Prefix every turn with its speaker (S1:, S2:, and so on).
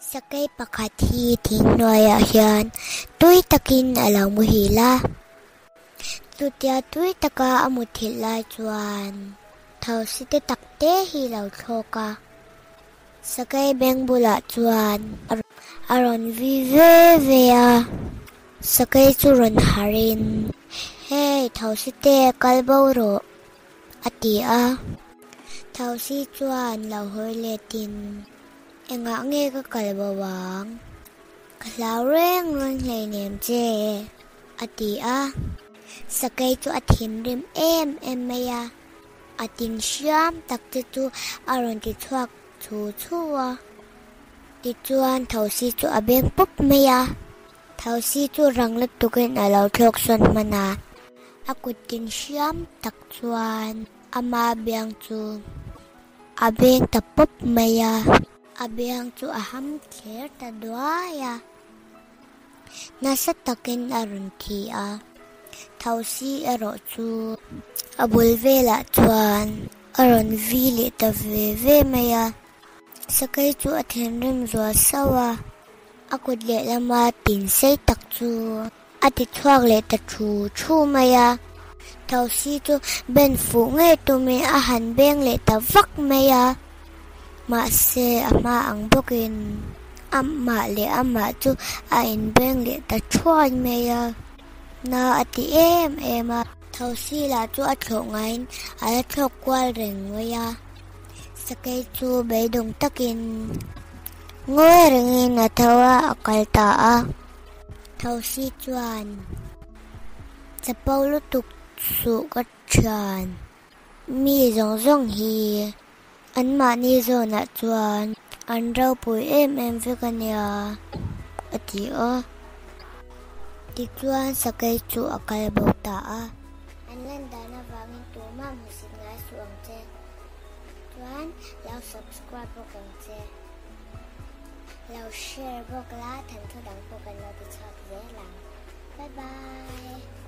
S1: Sakay pakhat hi thingnuaiah hian tui takin a lo mu hi la. Tutia tui taka a mu thilh lai chuan thosite takte hi lo thlawka. Sakay beng bulah chuan a ron vi ve a. Sakay chu ron harin hei thosite kalbo ro a ti a. Thosi chuan lo hoi le tin enga nge ka kalbo wang khlau reng ron hlei nem che a ti a. Sakay chu a thin rim em maya a tin siam takte chu a ron ti chuak chu a. Ti chuan thosi chu a beng pup maya. Thosi chu ranglat tukin a lo thlok son mana a kut tin siam tak chuan ama biang chu a beng ta pup maya. A beng chu a ham kher ta duaya. Nasa takin a ron thi a. Thosi a ro chu a bul vela chuan a ron vi le ta ve maya. Sakay chu a thin rim zua sawa. A kut le lama tin say tak chu a ti thuak le ta thu maya. Thosi chu ben fu ngay tumi a han beng le ta vak maya. Ma se ama ang bokin amma le ama chu a in beng le ta chuan maya. Na ati em a thosi la chu a thlok ngain a la thlok kwal reng maya. Sakay chu beidong takin ngoi ringin a thawa akal ta a. Thosi chuan chapau lutuk su ka chan mi zong hi an ma ni zona chuan an rau pui em vekania ati a. Ti chuan sakay chu akal bo ta a. An lan dana wangin tu ma musin ngai su ang che. Chuan lau subscribe bo kang che. Lau share bo kala than thu dang bo kan lo ti chak ze lang. Bye bye.